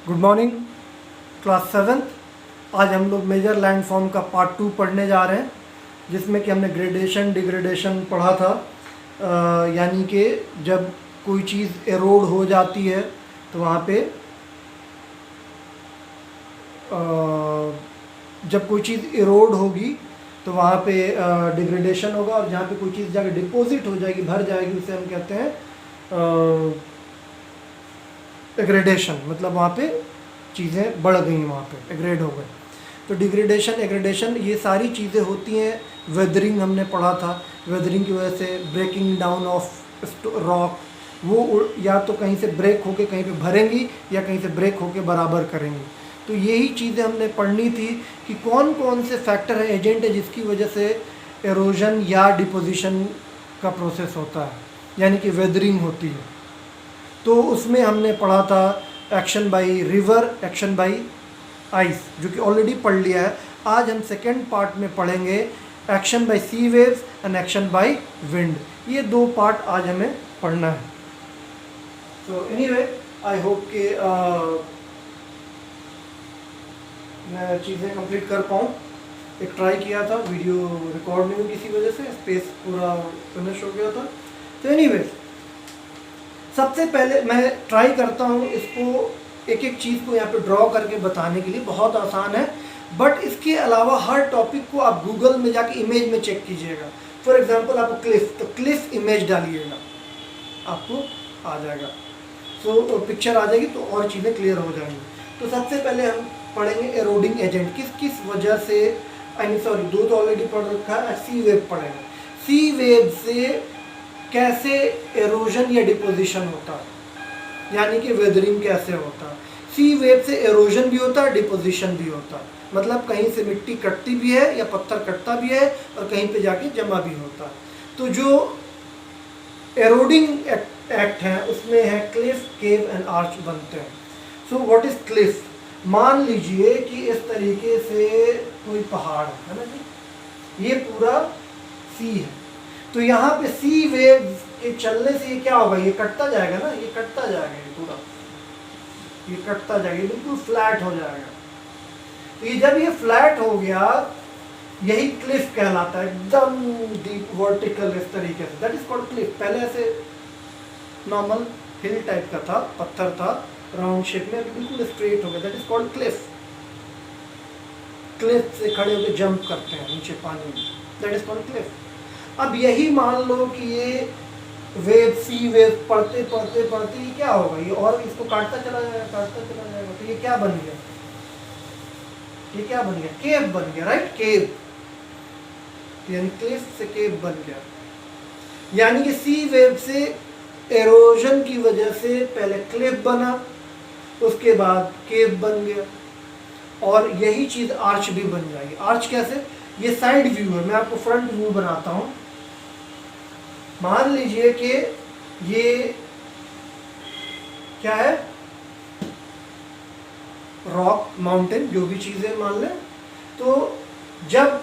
Good morning class 7th। आज हम लोग मेजर लैंडफॉर्म का पार्ट 2 पढ़ने जा रहे हैं, जिसमें कि हमने ग्रेडेशन डिग्रेडेशन पढ़ा था। यानी कि जब कोई चीज़ एरोड हो जाती है तो वहाँ पे जब कोई चीज़ एरोड होगी तो वहाँ पे डिग्रेडेशन होगा, और जहाँ पे कोई चीज़ जाकर डिपॉजिट हो जाएगी, भर जाएगी, उसे हम कहते हैं एग्रेडेशन। मतलब वहाँ पे चीज़ें बढ़ गई, वहाँ पे एग्रेड हो गए। तो डिग्रेडेशन एग्रेडेशन ये सारी चीज़ें होती हैं। वेदरिंग हमने पढ़ा था, वेदरिंग की वजह से ब्रेकिंग डाउन ऑफ रॉक, वो या तो कहीं से ब्रेक होके कहीं पे भरेंगी या कहीं से ब्रेक होके बराबर करेंगी। तो यही चीज़ें हमने पढ़नी थी कि कौन कौन से फैक्टर है, एजेंट है, जिसकी वजह से एरोजन या डिपोजिशन का प्रोसेस होता है, यानी कि वेदरिंग होती है। तो उसमें हमने पढ़ा था action by river, action by ice, जो कि ऑलरेडी पढ़ लिया है। आज हम सेकेंड पार्ट में पढ़ेंगे action by sea waves and action by wind. ये दो पार्ट आज हमें पढ़ना है। सो एनीवे, आई होप कि मैं चीज़ें कंप्लीट कर पाऊँ। एक ट्राई किया था, वीडियो रिकॉर्ड नहीं हुई किसी वजह से, स्पेस पूरा फिनिश हो गया था। तो एनीवे, सबसे पहले मैं ट्राई करता हूँ इसको एक एक चीज़ को यहाँ पे ड्रॉ करके बताने के लिए। बहुत आसान है, बट इसके अलावा हर टॉपिक को आप गूगल में जाके इमेज में चेक कीजिएगा। फॉर एग्जांपल आपको क्लिफ, तो क्लिफ इमेज डालिएगा, आपको आ जाएगा। सो पिक्चर आ जाएगी तो और चीज़ें क्लियर हो जाएंगी। तो सबसे पहले हम पढ़ेंगे एरोडिंग एजेंट, किस किस वजह से, सॉरी, दो तो ऑलरेडी पढ़ रखा है। सी वेव पढ़ेंगे, सी वेव से कैसे एरोजन या डिपोजिशन होता है, यानी कि वेदरिंग कैसे होता है। सी वेव से एरोजन भी होता है, डिपोजिशन भी होता है। मतलब कहीं से मिट्टी कटती भी है या पत्थर कटता भी है, और कहीं पे जाके जमा भी होता है। तो जो एरोडिंग एक्ट है उसमें है क्लिफ, केव एंड आर्च बनते हैं। So what is Cliff? मान लीजिए कि इस तरीके से कोई पहाड़ है ना जी, ये पूरा सी है। तो यहाँ पे सी वेव के चलने से ये क्या होगा, ये कटता जाएगा ना, ये कटता जाएगा, ये पूरा ये कटता जाएगा, ये बिल्कुल फ्लैट हो जाएगा। तो ये जब ये फ्लैट हो गया, यही क्लिफ कहलाता है, एकदम डीप वर्टिकल इस तरीके से, दैट इज कॉल्ड क्लिफ। पहले ऐसे नॉर्मल हिल टाइप का था, पत्थर था राउंड शेप में, बिल्कुल स्ट्रेट हो गया, that is called Cliff. Cliff से खड़े होकर जंप करते हैं नीचे पानी में, दैट इज कॉल्ड क्लिफ। अब यही मान लो कि ये वेव, सी वेव पढ़ते पढ़ते पढ़ते ये क्या होगा, ये और इसको काटता चला जाएगा, काटता चला जाएगा। तो ये क्या बन गया, ये क्या बन गया, केव बन गया, राइट, केव, यानी क्लिफ से केव बन गया। यानी कि सी वेव से एरोजन की वजह से पहले क्लिफ बना, उसके बाद केव बन गया, और यही चीज आर्च भी बन जाएगी। आर्च कैसे? ये साइड व्यू है, मैं आपको फ्रंट व्यू बनाता हूं। मान लीजिए कि ये क्या है, रॉक, माउंटेन, जो भी चीजें मान लें। तो जब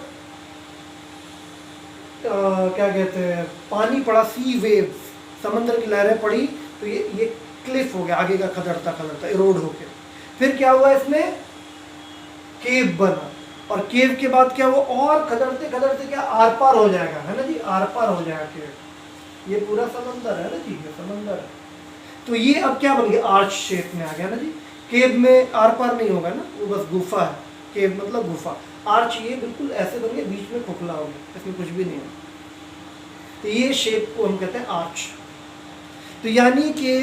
क्या कहते हैं, पानी पड़ा, सी वेव, समंदर की लहरें पड़ी, तो ये क्लिफ हो गया, आगे का खदड़ता खदड़ता एरोड हो गया। फिर क्या हुआ, इसमें केव बना, और केव के बाद क्या हुआ, और खदड़ते खदड़ते क्या आर पार हो जाएगा, है ना जी, आर पार हो जाएगा केव। ये पूरा समंदर है ना जी, ये समंदर है। तो ये अब क्या बन गया, आर्च शेप में आ गया ना जी। केव में आर पार नहीं होगा ना, वो बस गुफा है, केव मतलब गुफा। आर्च ये बिल्कुल ऐसे बन गया, बीच में खोखला हो गया, इसमें कुछ भी नहीं है। तो ये शेप को हम कहते हैं आर्च। तो यानी कि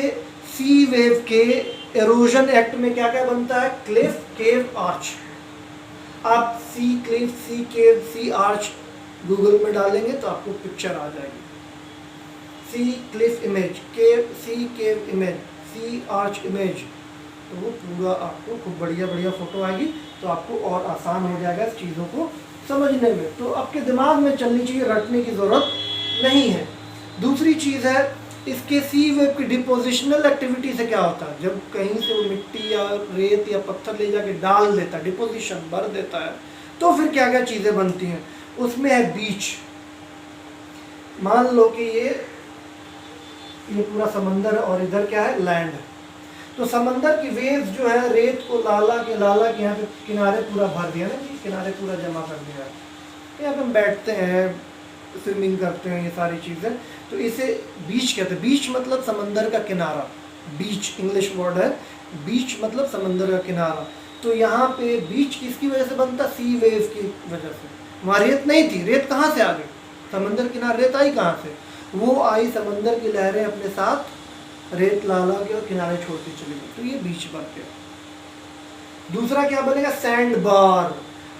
सी वेव के एरोजन एक्ट में क्या क्या बनता है, क्लिफ, केव, आर्च। आप सी क्लिफ, सी केव, सी आर्च गूगल में डालेंगे तो आपको पिक्चर आ जाएगी। सी क्लिफ इमेज, केव, सी केव इमेज, सी आर्च इमेज, तो वो पूरा आपको खूब बढ़िया बढ़िया फोटो आएगी। तो आपको और आसान हो जाएगा इस चीज़ों को समझने में। तो आपके दिमाग में चलनी चाहिए, रटने की ज़रूरत नहीं है। दूसरी चीज़ है, इसके सी वेव की डिपोजिशनल एक्टिविटी से क्या होता है, जब कहीं से वो मिट्टी या रेत या पत्थर ले जाके डाल देता है, डिपोजिशन भर देता है, तो फिर क्या क्या चीज़ें बनती हैं। उसमें है बीच। मान लो कि ये पूरा समंदर है और इधर क्या है, लैंड है। तो समंदर की वेव्स जो है रेत को लाला के यहाँ पे किनारे पूरा भर दिया ना जी, किनारे पूरा जमा कर दिया। यहाँ पे हम बैठते हैं, स्विमिंग करते हैं, ये सारी चीज़ें, तो इसे बीच कहते हैं। बीच मतलब समंदर का किनारा, बीच इंग्लिश वर्ड है, बीच मतलब समंदर का किनारा। तो यहाँ पे बीच किसकी वजह से बनता? सी वेव की वजह से। वहाँ रेत नहीं थी, रेत कहाँ से आ गई? समंदर किनारे रेत आई कहाँ से? वो आई समंदर की लहरें अपने साथ रेत लाला के और किनारे छोड़ती चली गई, तो ये बीच बन गया। दूसरा क्या बनेगा? सैंड बार।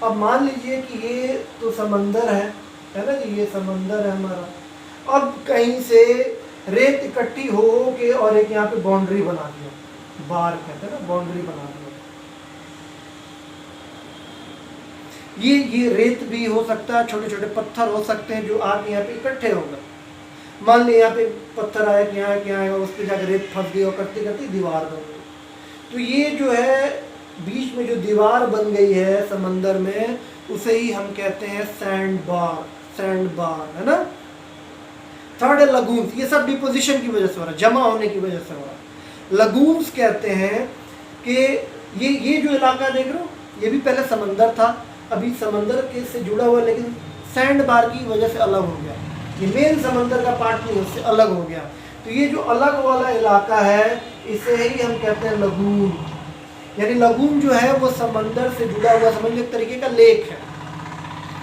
अब मान लीजिए कि ये तो समंदर है ना जी, ये समंदर है हमारा। अब कहीं से रेत इकट्ठी हो के और एक यहाँ पे बाउंड्री बना दिया, बार कहते हैं ना, बाउंड्री बना दिया। ये रेत भी हो सकता है, छोटे छोटे पत्थर हो सकते हैं जो आके यहाँ पे इकट्ठे हो गए। मान लिया यहाँ पे पत्थर आया कि यहाँ क्या आएगा, उस पर जाकर रेत फंस गई और करते करते दीवार बन गई। तो ये जो है बीच में जो दीवार बन गई है समंदर में, उसे ही हम कहते हैं सैंड बार, सैंड बार, है ना। थर्ड है लगून्स। ये सब डिपोजिशन की वजह से हो रहा है, जमा होने की वजह से हो रहा है। लगून्स कहते हैं कि ये जो इलाका देख रहे हो, ये भी पहले समंदर था, अभी समंदर के से जुड़ा हुआ, लेकिन सैंड बार की वजह से अलग हो गया। ये मेन समंदर का पार्ट नहीं, उससे अलग हो गया। तो ये जो अलग वाला इलाका है, इसे ही हम कहते हैं लगून। यानी लगून जो है वो समंदर से जुड़ा हुआ, समझ लो एक तरीके का लेक है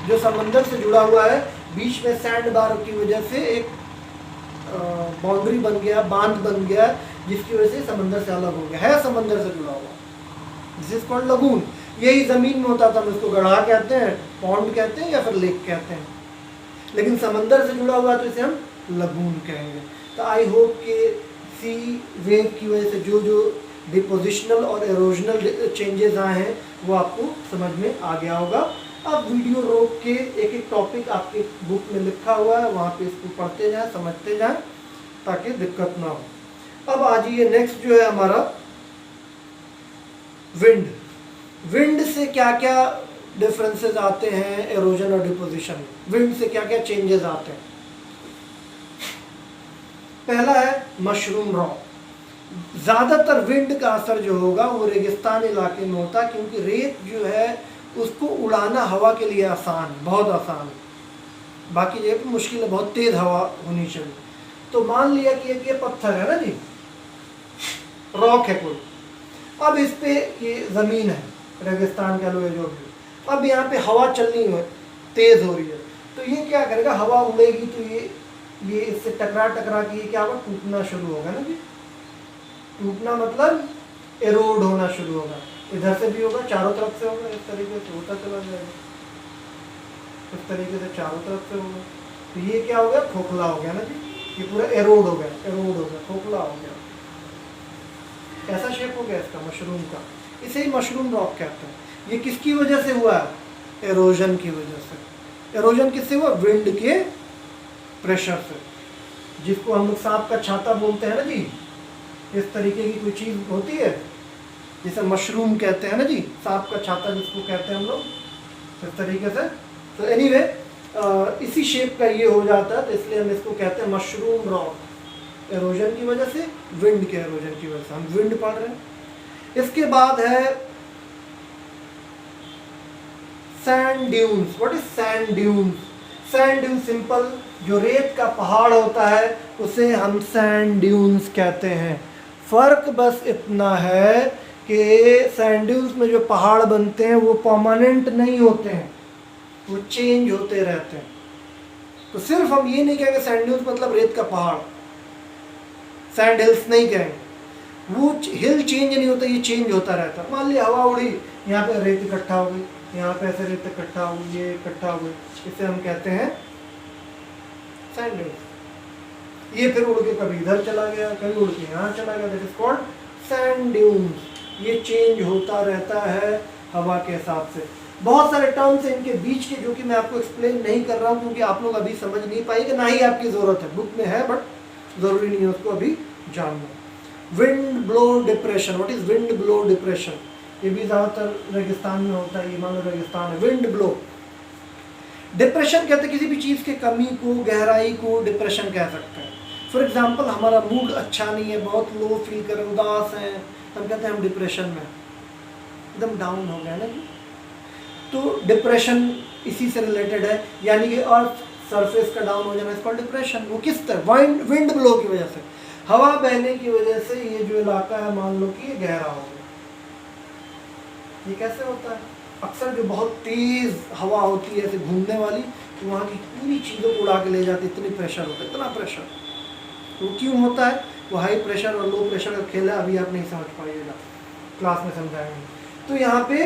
जो समंदर से जुड़ा हुआ है। बीच में सैंड बार की वजह से एक बाउंड्री बन गया, बांध बन गया, जिसकी वजह से समंदर से अलग हो गया, है समंदर से जुड़ा हुआ। This is called lagoon. यही ज़मीन में होता था, हम इसको गढ़ा कहते हैं, पॉन्ड कहते हैं या फिर लेक कहते हैं, लेकिन समंदर से जुड़ा हुआ तो इसे हम लगून कहेंगे। तो आई होप कि सी वेव की वजह से जो जो डिपोजिशनल और एरोजनल चेंजेस आए हैं वो आपको समझ में आ गया होगा। अब वीडियो रोक के एक एक टॉपिक आपके बुक में लिखा हुआ है, वहाँ पे इसको पढ़ते जाएं, समझते जाएं, ताकि दिक्कत ना हो। अब आ जाइए नेक्स्ट जो है हमारा विंड। विंड से क्या क्या डिफरेंसेस आते हैं एरोजन और डिपोजिशन, विंड से क्या क्या चेंजेस आते हैं। पहला है मशरूम रॉक। ज़्यादातर विंड का असर जो होगा वो रेगिस्तान इलाके में होता है, क्योंकि रेत जो है उसको उड़ाना हवा के लिए आसान, बहुत आसान है। बाकी जगह पर मुश्किल है, बहुत तेज़ हवा होनी चाहिए। तो मान लिया कि ये पत्थर है ना जी, रॉक है कोई। अब इस पे ये ज़मीन है, रेगिस्तान कह लो या जो भी। अब यहाँ पे हवा चलनी है, तेज़ हो रही है, तो ये क्या करेगा, हवा उड़ेगी तो ये इससे टकरा के ये क्या होगा, टूटना शुरू होगा ना जी। टूटना मतलब एरोड होना शुरू होगा। इधर से भी होगा, चारों तरफ से होगा, इस तरीके से होता चला जाएगा, इस तरीके से चारों तरफ से होगा। तो ये क्या हो गया, खोखला हो गया ना जी, ये पूरा एरोड हो गया, खोखला हो गया। कैसा शेप हो गया इसका, मशरूम का। इसे ही मशरूम रॉक कहते हैं। ये किसकी वजह से हुआ है, एरोजन की वजह से। एरोजन किससे हुआ, विंड के प्रेशर से, जिसको हम लोग सांप का छाता बोलते हैं ना जी। इस तरीके की कोई चीज़ होती है जिसे मशरूम कहते हैं ना जी, सांप का छाता जिसको कहते हैं हम लोग, इस तरीके से। तो एनीवे इसी शेप का ये हो जाता है, तो इसलिए हम इसको कहते हैं मशरूम रॉक। एरोजन की वजह से, विंड के एरोजन की वजह से हम विंड पढ़ रहे हैं। इसके बाद है sand dunes. What is sand dunes? Sand dune simple, जो रेत का पहाड़ होता है उसे हम सैंड ड्यून्स कहते हैं। फ़र्क बस इतना है कि सैंड ड्यून्स में जो पहाड़ बनते हैं वो परमानेंट नहीं होते हैं, वो चेंज होते रहते हैं। तो सिर्फ हम ये नहीं कहेंगे सैंड ड्यून्स मतलब रेत का पहाड़, सैंड हिल्स नहीं कहेंगे। वो हिल चेंज नहीं होता, ये चेंज होता रहता है। मान लिया हवा उड़ी, यहाँ पे रेत इकट्ठा हो गई, यहाँ पे ऐसे रेत इकट्ठा हो गई, ये इकट्ठा हो गई, इसे हम कहते हैं सैंड ड्यून्स। ये फिर उड़ के कभी इधर चला गया, कभी उड़ के यहाँ चला गया, that is called sand dunes. ये चेंज होता रहता है हवा के हिसाब से। बहुत सारे टर्म्स हैं इनके बीच के, जो कि मैं आपको एक्सप्लेन नहीं कर रहा हूँ, क्योंकि आप लोग अभी समझ नहीं पाएंगे, ना ही आपकी ज़रूरत है। बुक में है बट ज़रूरी नहीं है उसको अभी जानना। Wind blow depression. What is wind blow depression? ये भी ज़्यादातर रेगिस्तान में होता है, ये मान लो रेगिस्तान है। विंड ब्लो डिप्रेशन कहते हैं किसी भी चीज़ के कमी को, गहराई को डिप्रेशन कह सकते हैं। फॉर एग्जांपल हमारा मूड अच्छा नहीं है, बहुत लो फील कर रहे हैं, उदास हैं, हम कहते हैं हम डिप्रेशन में, एकदम डाउन हो गया ना जी। तो डिप्रेशन इसी से रिलेटेड है, यानी कि अर्थ सरफेस का डाउन हो जाना इसका डिप्रेशन। वो किस तरह? विंड ब्लो की वजह से, हवा बहने की वजह से ये जो इलाका है मान लो कि ये गहरा हो गया। ये कैसे होता है? अक्सर जो बहुत तेज हवा होती है ऐसे घूमने वाली, तो वहाँ की पूरी चीज़ों को उड़ा के ले जाती, इतनी प्रेशर होता है, इतना प्रेशर। तो क्यों होता है? वो हाई प्रेशर और लो प्रेशर का खेल है, अभी आप नहीं समझ पाइएगा, क्लास में समझाएंगे। तो यहाँ पे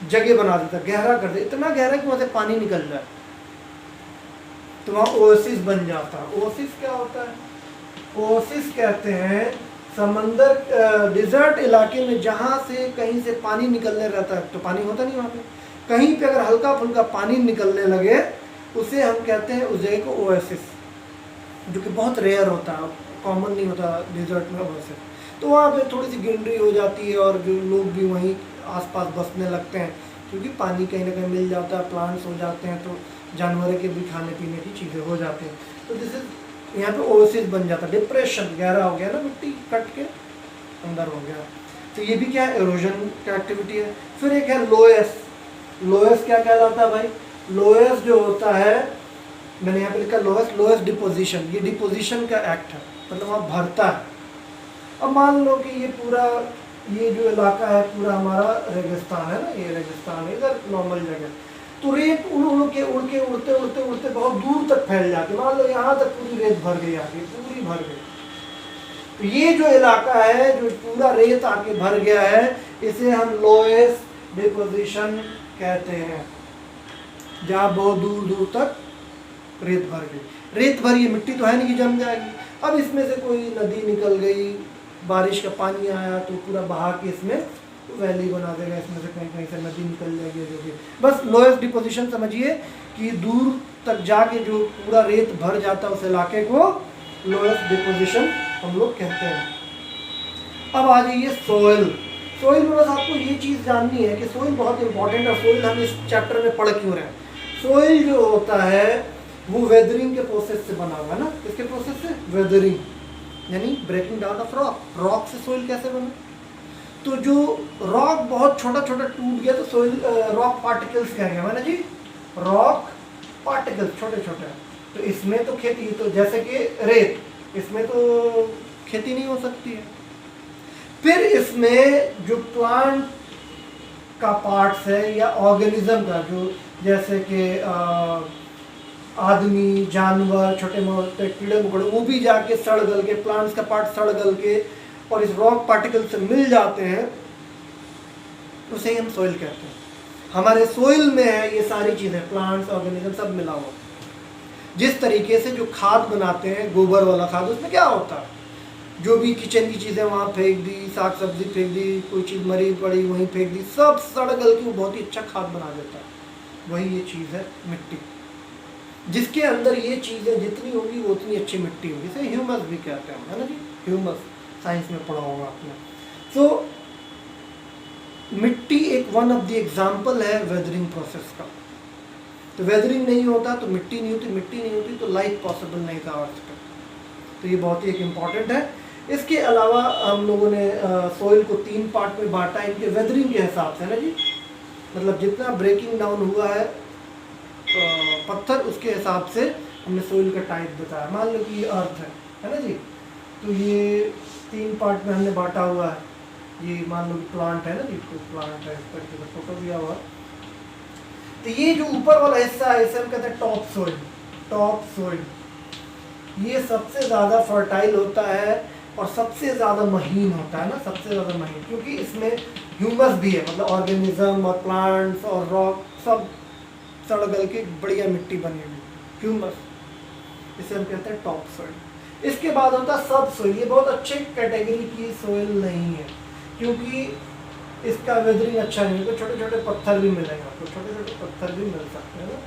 जगह बना देता, गहरा कर दे, इतना गहरा कि वहाँ से पानी निकल जाए, तो वहाँ ओएसिस बन जाता है। ओएसिस क्या होता है? ओएसिस कहते हैं समंदर डिजर्ट इलाके में जहाँ से कहीं से पानी निकलने रहता है, तो पानी होता नहीं वहाँ पे, कहीं पे अगर हल्का फुल्का पानी निकलने लगे उसे हम कहते हैं उस जगह को ओएसिस, जो कि बहुत रेयर होता है, कॉमन नहीं होता डिजर्ट में ओएसिस। तो वहाँ पे थोड़ी सी ग्रीनरी हो जाती है और जो लोग भी वहीं आसपास बसने लगते हैं, क्योंकि पानी कहीं ना कहीं मिल जाता है, प्लांट्स हो जाते हैं, तो जानवर के भी खाने पीने की चीज़ें हो जाती हैं। तो दिस इज, यहाँ पे ओएसिस बन जाता है। डिप्रेशन गहरा हो गया ना, मिट्टी कट के अंदर हो गया, तो ये भी क्या है? इरोजन का एक्टिविटी है। फिर एक है लोएस। लोएस क्या कहलाता है भाई? लोएस जो होता है, मैंने यहाँ पे लिखा लोएस, लोएस डिपोजिशन, ये डिपोजिशन का एक्ट है, मतलब वहाँ भरता है। अब मान लो कि ये पूरा, ये जो इलाका है पूरा हमारा रेगिस्तान है ना, ये रेगिस्तान है, इधर नॉर्मल जगह, तो रेत उड़ के उड़ते उड़ते बहुत दूर तक फैल जाती है। मान लो यहाँ तक पूरी रेत भर गई, आके पूरी भर गई, तो ये जो इलाका है जो पूरा रेत आके भर गया है, इसे हम लोएस डिपोजिशन कहते हैं, जहाँ बहुत दूर दूर तक रेत भर गई। रेत भरी है, मिट्टी तो है नहीं कि जम जाएगी। अब इसमें से कोई नदी निकल गई, बारिश का पानी आया तो पूरा बहा के इसमें वैली बना देगा, इसमें से कहीं कहीं से नदी निकल जाएगी, जो कि बस लोएस्ट डिपोजिशन समझिए कि दूर तक जाके जो पूरा रेत भर जाता है उस इलाके को लोएस्ट डिपोजिशन हम लोग कहते हैं। अब आ जाइए सोइल। सोइल में बस आपको ये चीज़ जाननी है कि सोइल बहुत इंपॉर्टेंट है। सोइल हम इस चैप्टर में पढ़ क्यों रहे हैं? सोइल जो होता है वो वेदरिंग के प्रोसेस से बना हुआ है ना। किसके प्रोसेस से? वेदरिंग, यानी breaking down of rock. Rock से सोइल कैसे बना? तो जो रॉक बहुत छोटा छोटा टूट गया तो सोइल रॉक पार्टिकल्स कहेंगे है ना जी, रॉक पार्टिकल्स छोटे छोटे। तो इसमें तो खेती, तो जैसे कि रेत, इसमें तो खेती नहीं हो सकती है। फिर इसमें जो प्लांट का पार्ट्स है या ऑर्गेनिज्म का, जो जैसे कि आदमी, जानवर, छोटे मोटे कीड़े मकोड़े, वो भी जाके सड़ गल के, प्लांट्स का पार्ट सड़ गल के और इस रॉक पार्टिकल से मिल जाते हैं, उसे हम सोइल कहते हैं। हमारे सोइल में है ये सारी चीज़ें, प्लांट्स, ऑर्गेनिज्म सब मिला हुआ। जिस तरीके से जो खाद बनाते हैं, गोबर वाला खाद, उसमें क्या होता है? जो भी किचन की चीज़ें वहाँ फेंक दी, साग सब्जी फेंक दी, कोई चीज़ मरी पड़ी वहीं फेंक दी, सब सड़ गल के वो बहुत ही अच्छा खाद बना देता है। वही ये चीज़ है मिट्टी, जिसके अंदर ये चीज़ें जितनी होगी वो उतनी अच्छी मिट्टी होगी। इसे ह्यूमस भी कहते हैं, है ना जी, ह्यूमस, साइंस में पढ़ा होगा आपने। तो मिट्टी एक वन ऑफ द एग्जाम्पल है वेदरिंग प्रोसेस का। तो वेदरिंग नहीं होता तो मिट्टी नहीं होती, मिट्टी नहीं होती तो लाइफ पॉसिबल नहीं था अर्थ पे। तो ये बहुत ही एक इम्पॉर्टेंट है। इसके अलावा हम लोगों ने सोइल को 3 पार्ट में बांटा है, इनके वेदरिंग के हिसाब से ना जी, मतलब जितना ब्रेकिंग डाउन हुआ है पत्थर, उसके हिसाब से हमने सोइल का टाइप बताया। मान लो कि ये अर्थ है ना जी, तो ये 3 पार्ट में हमने बांटा हुआ है। ये मान लो कि प्लांट है ना जी, कोई प्लांट है, इस तरीके से फोटो दिया हुआ। तो ये जो ऊपर वाला हिस्सा है इसे हम कहते हैं टॉप सोइल। टॉप सोइल ये सबसे ज़्यादा फर्टाइल होता है और सबसे ज़्यादा महीन होता है ना, सबसे ज़्यादा महीन, क्योंकि इसमें ह्यूमस भी है, मतलब ऑर्गेनिज्म और प्लांट्स और रॉक सब सड़ गल के बढ़िया मिट्टी बनी हुई, ह्यूमस, इसे हम कहते हैं टॉप सोइल। इसके बाद होता है सब सोइल। ये बहुत अच्छे कैटेगरी की सोइल नहीं है, क्योंकि इसका वेदरिंग अच्छा नहीं है। तो छोटे छोटे पत्थर भी मिलेंगे आपको, छोटे छोटे पत्थर भी मिल सकते हैं ना।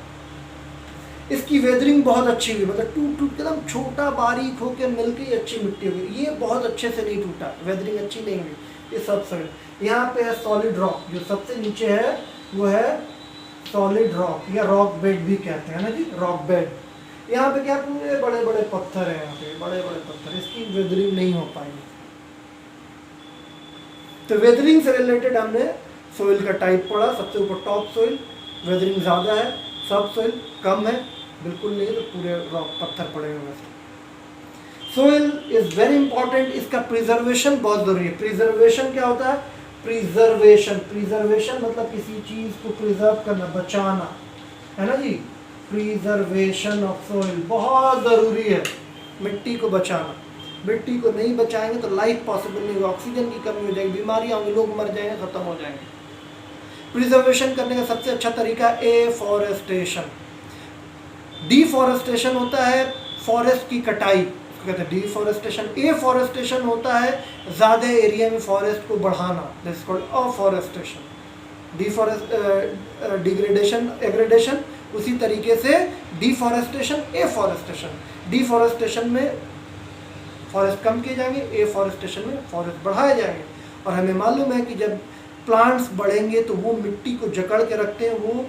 इसकी वेदरिंग बहुत अच्छी हुई, मतलब टूट टूट के एकदम छोटा बारीक होकर मिलके ही अच्छी मिट्टी होगी। ये बहुत अच्छे से नहीं टूटा, वेदरिंग अच्छी नहीं हुई, ये सब सोइल। यहाँ पे है सॉलिड रॉक, जो सबसे नीचे है वो है सॉलिड रॉक या रॉक बेड भी कहते हैं ना जी, रॉक बेड। यहाँ पे क्या पूरे बड़े बड़े पत्थर हैं, यहाँ पे बड़े बड़े पत्थर, इसकी वेदरिंग नहीं हो पाएगी। तो वेदरिंग से रिलेटेड हमने सोइल का टाइप पढ़ा। सबसे ऊपर टॉप सोइल, वेदरिंग ज़्यादा है, सब सोइल कम है, बिल्कुल नहीं है, तो पूरे रॉक पत्थर पड़े हुए हैं। सोइल इज़ वेरी इंपॉर्टेंट, इसका प्रिजर्वेशन बहुत ज़रूरी है। प्रिजर्वेशन क्या होता है? प्रिजर्वेशन मतलब किसी चीज़ को प्रिजर्व करना, बचाना, है ना जी। प्रिजर्वेशन ऑफ सोइल बहुत ज़रूरी है, मिट्टी को बचाना। मिट्टी को नहीं बचाएंगे तो लाइफ पॉसिबल नहीं होगा, ऑक्सीजन की कमी हो जाएगी, बीमारियाँ होंगी, लोग मर जाएंगे, ख़त्म हो जाएंगे। प्रिजर्वेशन करने का सबसे अच्छा तरीका एफॉरेस्टेशन। डिफॉरेस्टेशन होता है फॉरेस्ट की कटाई, कहते हैं डिफॉरेस्टेशन। एफॉरेस्टेशन होता है ज़्यादा एरिया में फॉरेस्ट को बढ़ाना, that is called afforestation. Degradation, aggradation, उसी तरीके से डिफॉरेस्टेशन, एफॉरेस्टेशन। डिफॉरेस्टेशन में फॉरेस्ट कम किए जाएंगे, एफॉरेस्टेशन में फॉरेस्ट बढ़ाए जाएंगे। और हमें मालूम है कि जब प्लांट्स बढ़ेंगे तो वो मिट्टी को जकड़ के रखते हैं, वो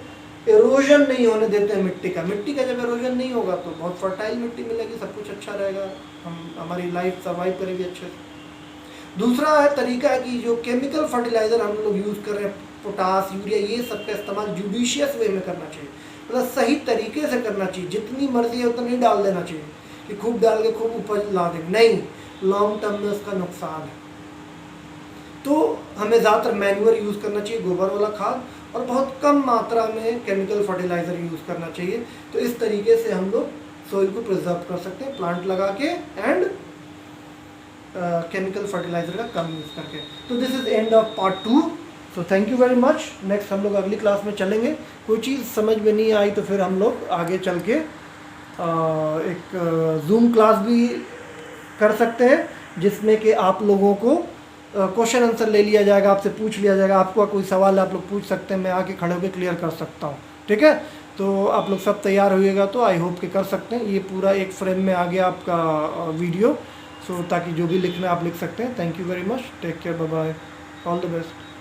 एरोजन नहीं होने देते हैं मिट्टी का। मिट्टी का जब एरोजन नहीं होगा तो बहुत फर्टाइल मिट्टी मिलेगी, सब कुछ अच्छा रहेगा, हमारी लाइफ सर्वाइव करेगी अच्छे से। दूसरा है तरीका है कि जो केमिकल फर्टिलाइज़र हम लोग यूज़ कर रहे हैं, पोटास, यूरिया, ये सब का इस्तेमाल जुडिशियस वे में करना चाहिए, मतलब सही तरीके से करना चाहिए। जितनी मर्जी है उतना नहीं डाल देना चाहिए कि खूब डाल के खूब उपज ला देंगे, नहीं, लॉन्ग टर्म में उसका नुकसान है। तो हमें ज़्यादातर मैन्यूअर यूज़ करना चाहिए, गोबर वाला खाद, और बहुत कम मात्रा में केमिकल फर्टिलाइज़र यूज़ करना चाहिए। तो इस तरीके से हम लोग सोइल को प्रिजर्व कर सकते हैं, प्लांट लगा के एंड केमिकल फर्टिलाइज़र का कम यूज़ करके। तो this is end of part 2। So thank you very much. Next हम लोग अगली क्लास में चलेंगे। कोई चीज़ समझ में नहीं आई तो फिर हम लोग आगे चल के एक जूम क्लास भी कर सकते हैं, जिसमें कि आप लोगों को क्वेश्चन आंसर ले लिया जाएगा, आपसे पूछ लिया जाएगा। आपको कोई सवाल है आप लोग पूछ सकते हैं, मैं आके खड़े होकर क्लियर कर सकता हूँ, ठीक है। तो आप लोग सब तैयार होइएगा तो आई होप कि कर सकते हैं। ये पूरा एक फ्रेम में आ गया आपका वीडियो, सो ताकि जो भी लिखना है आप लिख सकते हैं। Thank you very much, take care, bye bye, all the best.